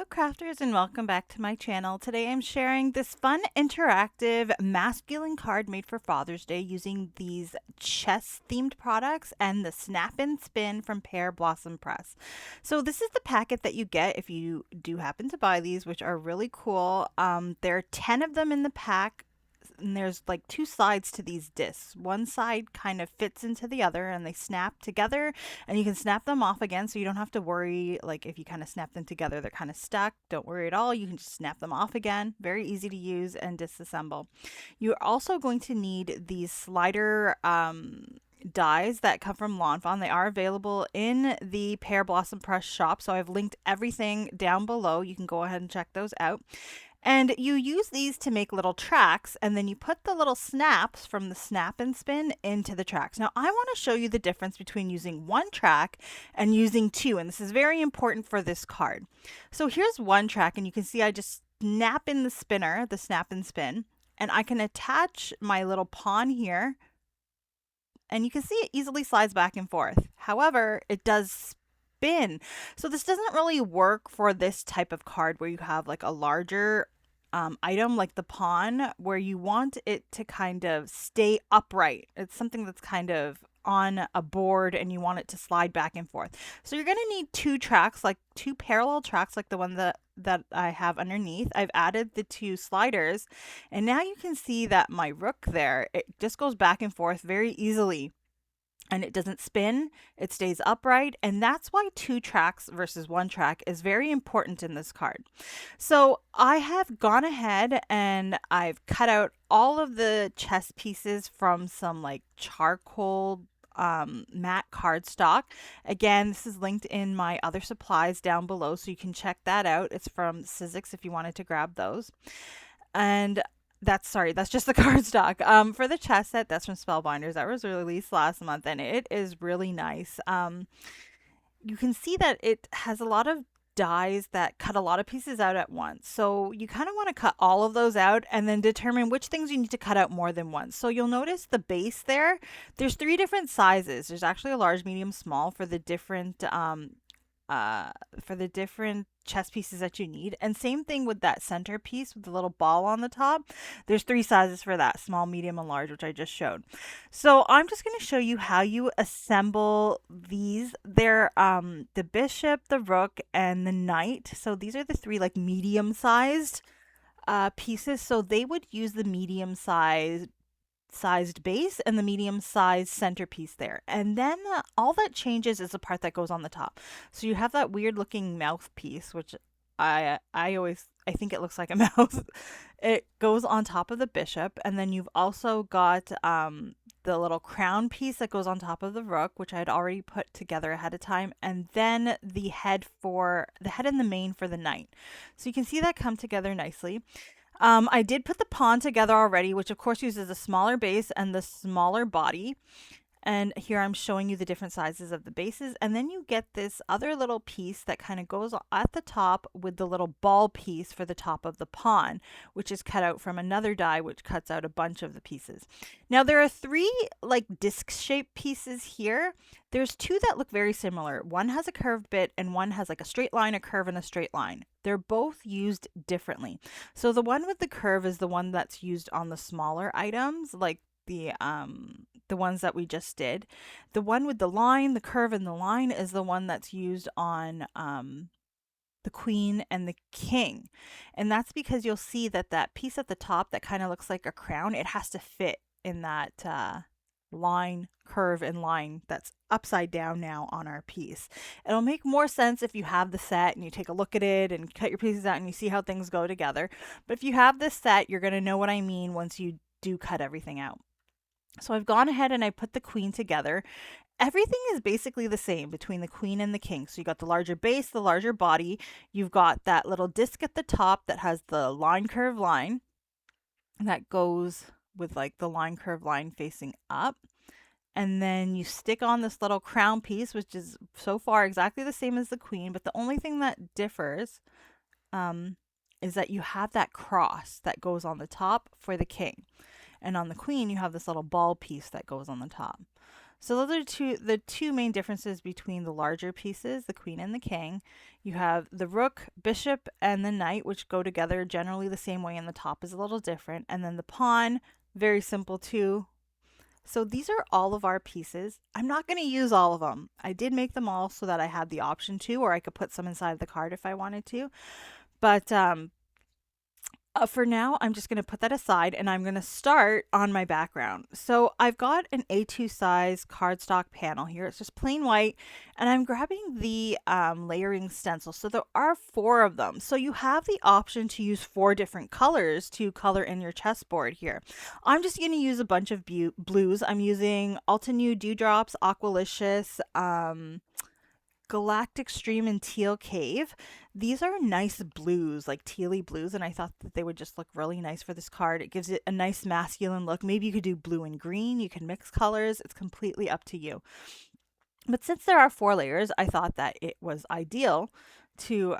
crafters, and welcome back to my channel. Today I'm sharing this fun interactive masculine card made for Father's Day using these chess themed products and the snap and spin from Pear Blossom Press. So this is the packet that you get if you do happen to buy these, which are really cool. There are 10 of them in the pack. And there's like two sides to these discs. One side kind of fits into the other and they snap together, and you can snap them off again, so you don't have to worry like if you kind of snap them together they're kind of stuck. Don't worry at all. You can just snap them off again. Very easy to use and disassemble. You're also going to need these slider dies that come from Lawn Fawn. They are available in the Pear Blossom Press shop, so I've linked everything down below. You can go ahead and check those out. And you use these to make little tracks, and then you put the little snaps from the snap and spin into the tracks. Now, I want to show you the difference between using one track and using two, and this is very important for this card. So here's one track, and you can see I just snap in the spinner, the snap and spin, and I can attach my little pawn here, and you can see it easily slides back and forth. However, it does spin. So this doesn't really work for this type of card where you have like a larger item like the pawn, where you want it to kind of stay upright. It's something that's kind of on a board and you want it to slide back and forth. So you're going to need two tracks, like two parallel tracks like the one that I have underneath. I've added the two sliders, and now you can see that my rook there, it just goes back and forth very easily. And it doesn't spin, it stays upright, and that's why two tracks versus one track is very important in this card. So I have gone ahead and I've cut out all of the chess pieces from some like charcoal matte cardstock. Again, this is linked in my other supplies down below, so you can check that out. It's from Sizzix if you wanted to grab those. And that's just the cardstock. For the chess set, that's from Spellbinders. That was released last month, and it is really nice. You can see that it has a lot of dies that cut a lot of pieces out at once. So you kind of want to cut all of those out and then determine which things you need to cut out more than once. So you'll notice the base there. There's 3 different sizes. There's actually a large, medium, small for the different chess pieces that you need. And same thing with that center piece with the little ball on the top. There's 3 sizes for that: small, medium, and large, which I just showed. So I'm just going to show you how you assemble these. They're the bishop, the rook, and the knight. So these are the 3 like medium sized pieces. So they would use the medium sized base and the medium sized centerpiece there. And then all that changes is the part that goes on the top. So you have that weird looking mouthpiece, which I think it looks like a mouth. It goes on top of the bishop, and then you've also got the little crown piece that goes on top of the rook, which I had already put together ahead of time, and then the head and the mane for the knight. So you can see that come together nicely. I did put the pawn together already, which of course uses a smaller base and the smaller body. And here I'm showing you the different sizes of the bases. And then you get this other little piece that kind of goes at the top with the little ball piece for the top of the pawn, which is cut out from another die, which cuts out a bunch of the pieces. Now there are 3 like disc-shaped pieces here. There's 2 that look very similar. One has a curved bit and one has like a straight line, a curve, and a straight line. They're both used differently. So the one with the curve is the one that's used on the smaller items, like the ones that we just did. The one with the line, the curve, and the line is the one that's used on the queen and the king. And that's because you'll see that that piece at the top that kind of looks like a crown, it has to fit in that line, curve, and line that's upside down now on our piece. It'll make more sense if you have the set and you take a look at it and cut your pieces out and you see how things go together. But if you have this set, you're going to know what I mean once you do cut everything out. So I've gone ahead and I put the queen together. Everything is basically the same between the queen and the king. So you got the larger base, the larger body. You've got that little disc at the top that has the line, curve, line that goes with like the line, curve, line facing up. And then you stick on this little crown piece, which is so far exactly the same as the queen. But the only thing that differs is that you have that cross that goes on the top for the king. And on the queen, you have this little ball piece that goes on the top. So those are the two main differences between the larger pieces, the queen and the king. You have the rook, bishop, and the knight, which go together generally the same way, and the top is a little different. And then the pawn, very simple too. So these are all of our pieces. I'm not going to use all of them. I did make them all so that I had the option to, or I could put some inside the card if I wanted to. But for now, I'm just going to put that aside and I'm going to start on my background. So I've got an A2 size cardstock panel here. It's just plain white, and I'm grabbing the layering stencil. So there are 4 of them. So you have the option to use 4 different colors to color in your chessboard here. I'm just going to use a bunch of blues. I'm using Altenew Dewdrops, Aqualicious, Galactic Stream, and Teal Cave. These are nice blues, like tealy blues, and I thought that they would just look really nice for this card. It gives it a nice masculine look. Maybe you could do blue and green. You can mix colors. It's completely up to you. But since there are 4 layers, I thought that it was ideal to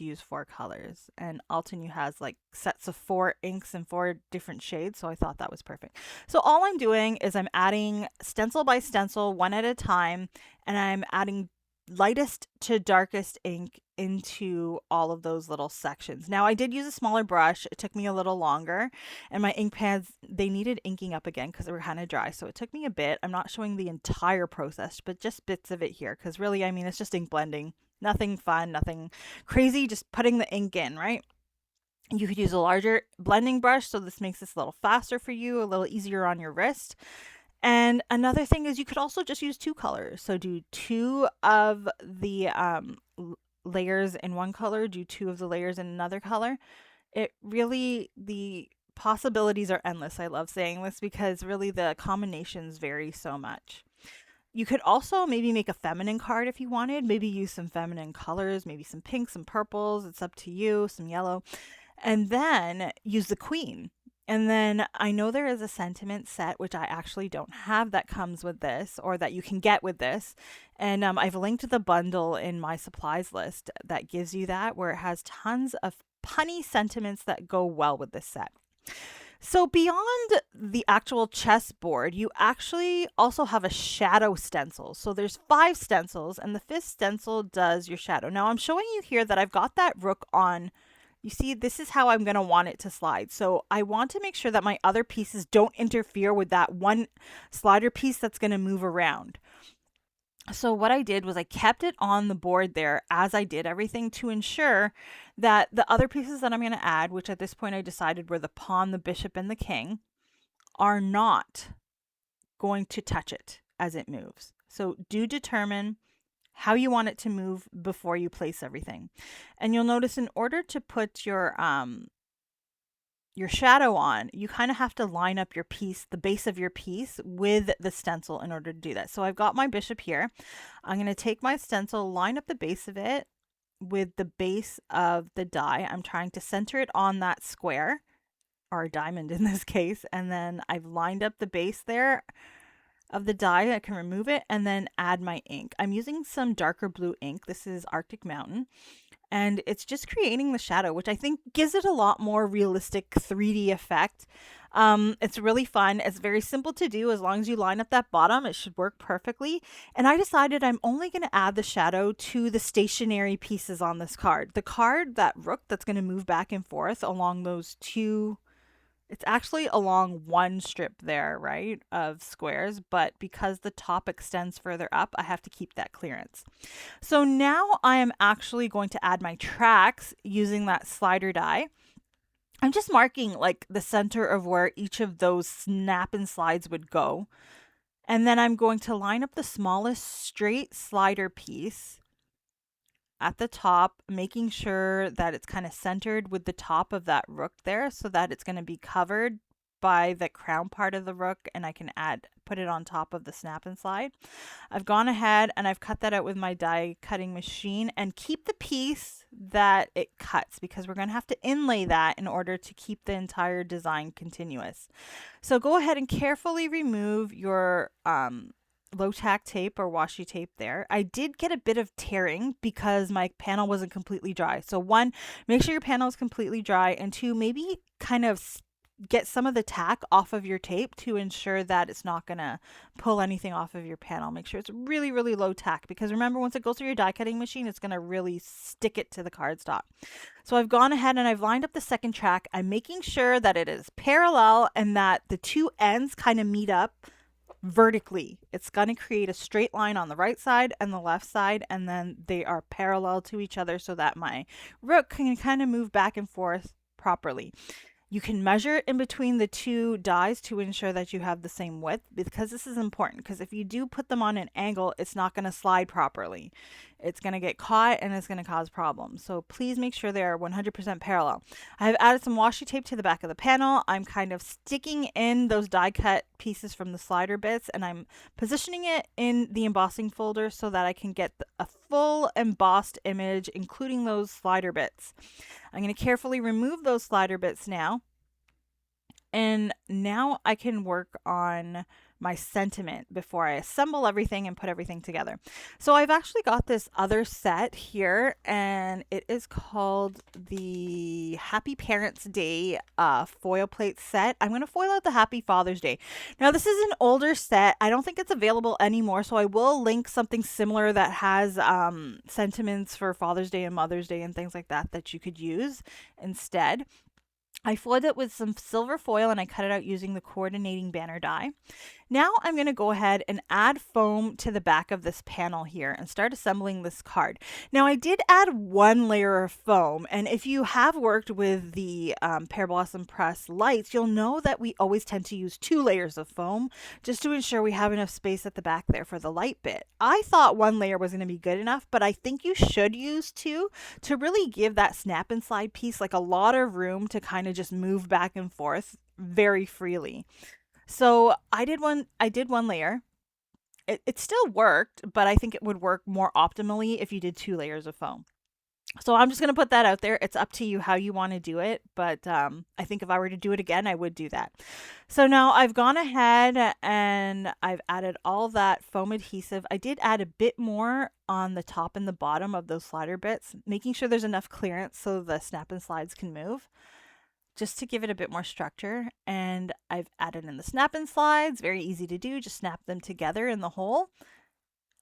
use 4 colors, and Altenew has like sets of 4 inks and 4 different shades, so I thought that was perfect. So all I'm doing is I'm adding stencil by stencil, one at a time, and I'm adding lightest to darkest ink into all of those little sections. Now I did use a smaller brush. It took me a little longer, and my ink pads, they needed inking up again because they were kind of dry, so it took me a bit. I'm not showing the entire process, but just bits of it here, because really, I mean, it's just ink blending. Nothing fun, nothing crazy, just putting the ink in, right? You could use a larger blending brush, so this makes this a little faster for you, a little easier on your wrist. And another thing is you could also just use 2 colors. So do 2 of the layers in one color, do 2 of the layers in another color. It really, the possibilities are endless. I love saying this because really the combinations vary so much. You could also maybe make a feminine card if you wanted. Maybe use some feminine colors, maybe some pinks, some purples. It's up to you, some yellow. And then use the queen. And then I know there is a sentiment set, which I actually don't have, that comes with this, or that you can get with this. And I've linked the bundle in my supplies list that gives you that, where it has tons of punny sentiments that go well with this set. So beyond the actual chessboard, you actually also have a shadow stencil. So there's 5 stencils, and the 5th stencil does your shadow. Now I'm showing you here that I've got that rook on. You see, this is how I'm going to want it to slide. So I want to make sure that my other pieces don't interfere with that one slider piece that's going to move around. So what I did was I kept it on the board there as I did everything to ensure that the other pieces that I'm going to add, which at this point I decided were the pawn, the bishop, and the king, are not going to touch it as it moves. So do determine how you want it to move before you place everything. And you'll notice in order to put your shadow on, you kind of have to line up your piece, the base of your piece, with the stencil in order to do that. So I've got my bishop here. I'm going to take my stencil, line up the base of it with the base of the die. I'm trying to center it on that square, or a diamond in this case, and then I've lined up the base there of the die. I can remove it and then add my ink. I'm using some darker blue ink. This is Arctic Mountain. And it's just creating the shadow, which I think gives it a lot more realistic 3D effect. It's really fun. It's very simple to do. As long as you line up that bottom, it should work perfectly. And I decided I'm only going to add the shadow to the stationary pieces on this card. The card, that rook that's going to move back and forth along those 2, it's actually along one strip there, right, of squares, but because the top extends further up, I have to keep that clearance. So now I am actually going to add my tracks using that slider die. I'm just marking like the center of where each of those snap and slides would go. And then I'm going to line up the smallest straight slider piece at the top, making sure that it's kind of centered with the top of that rook there, so that it's going to be covered by the crown part of the rook, and I can put it on top of the snap and slide. I've gone ahead and I've cut that out with my die cutting machine, and keep the piece that it cuts, because we're going to have to inlay that in order to keep the entire design continuous. So go ahead and carefully remove your low tack tape or washi tape there. I did get a bit of tearing because my panel wasn't completely dry. So 1, make sure your panel is completely dry, and 2, maybe kind of get some of the tack off of your tape to ensure that it's not going to pull anything off of your panel. Make sure it's really, really low tack, because remember, once it goes through your die cutting machine, it's going to really stick it to the cardstock. So I've gone ahead and I've lined up the second track. I'm making sure that it is parallel and that the two ends kind of meet up vertically. It's going to create a straight line on the right side and the left side, and then they are parallel to each other so that my rook can kind of move back and forth properly. You can measure in between the two dies to ensure that you have the same width, because this is important, because if you do put them on an angle, it's not going to slide properly. It's going to get caught and it's going to cause problems. So please make sure they are 100% parallel. I have added some washi tape to the back of the panel. I'm kind of sticking in those die cut pieces from the slider bits, and I'm positioning it in the embossing folder so that I can get a full embossed image, including those slider bits. I'm going to carefully remove those slider bits now. And now I can work on my sentiment before I assemble everything and put everything together. So I've actually got this other set here, and it is called the Happy Parents Day foil plate set. I'm going to foil out the Happy Father's Day. Now, this is an older set. I don't think it's available anymore, so I will link something similar that has sentiments for Father's Day and Mother's Day and things like that that you could use instead. I foiled it with some silver foil and I cut it out using the coordinating banner die. Now I'm going to go ahead and add foam to the back of this panel here and start assembling this card. Now I did add one layer of foam, and if you have worked with the Pear Blossom Press lights, you'll know that we always tend to use 2 layers of foam just to ensure we have enough space at the back there for the light bit. I thought 1 layer was going to be good enough, but I think you should use 2 to really give that snap and slide piece like a lot of room to kind of just move back and forth very freely. So I did one layer. It still worked, but I think it would work more optimally if you did 2 layers of foam. So I'm just going to put that out there. It's up to you how you want to do it, but I think if I were to do it again, I would do that. So now I've gone ahead and I've added all that foam adhesive. I did add a bit more on the top and the bottom of those slider bits, making sure there's enough clearance so the snap and slides can move, just to give it a bit more structure. And I've added in the snap and slides, very easy to do, just snap them together in the hole.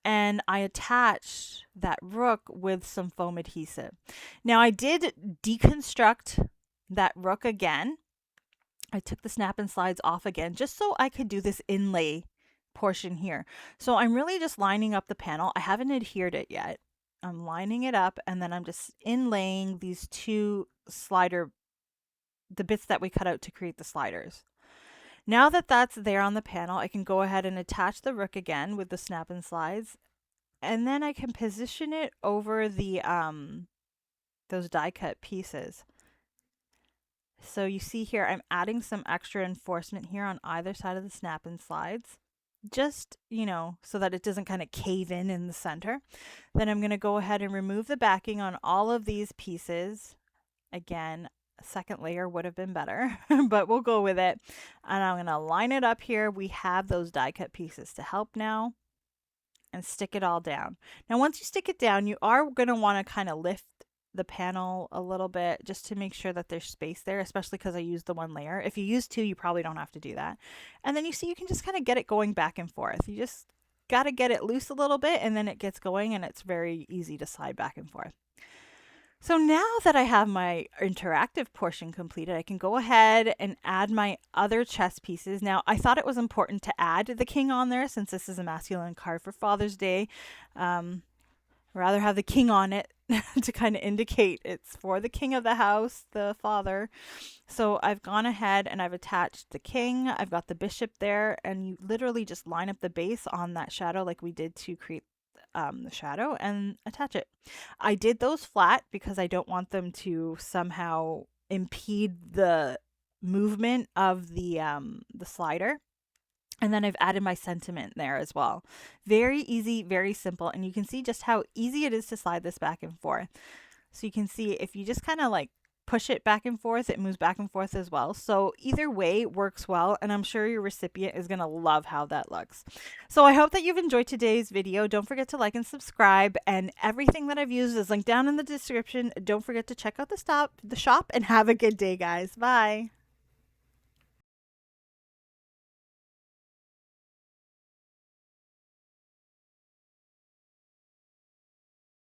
And I attached that rook with some foam adhesive. Now I did deconstruct that rook again. I took the snap and slides off again just so I could do this inlay portion here. So I'm really just lining up the panel. I haven't adhered it yet. I'm lining it up, and then I'm just inlaying these 2 the bits that we cut out to create the sliders. Now that that's there on the panel, I can go ahead and attach the rook again with the snap and slides, and then I can position it over the those die cut pieces. So you see here, I'm adding some extra reinforcement here on either side of the snap and slides, just, so that it doesn't kind of cave in the center. Then I'm going to go ahead and remove the backing on all of these pieces. Again, a second layer would have been better, but we'll go with it. And I'm going to line it up here. We have those die cut pieces to help now, and stick it all down. Now, once you stick it down, you are going to want to kind of lift the panel a little bit just to make sure that there's space there, especially because I used the 1 layer. If you use 2, you probably don't have to do that. And then you see you can just kind of get it going back and forth. You just got to get it loose a little bit, and then it gets going, and it's very easy to slide back and forth. So now that I have my interactive portion completed, I can go ahead and add my other chess pieces. Now, I thought it was important to add the king on there since this is a masculine card for Father's Day. Rather have the king on it to kind of indicate it's for the king of the house, the father. So I've gone ahead and I've attached the king. I've got the bishop there, and you literally just line up the base on that shadow like we did to create the shadow and attach it. I did those flat because I don't want them to somehow impede the movement of the slider. And then I've added my sentiment there as well. Very easy, very simple. And you can see just how easy it is to slide this back and forth. So you can see if you just kind of like push it back and forth, it moves back and forth as well. So either way works well, and I'm sure your recipient is going to love how that looks. So I hope that you've enjoyed today's video. Don't forget to like and subscribe, and everything that I've used is linked down in the description. Don't forget to check out the shop, and have a good day, guys. Bye.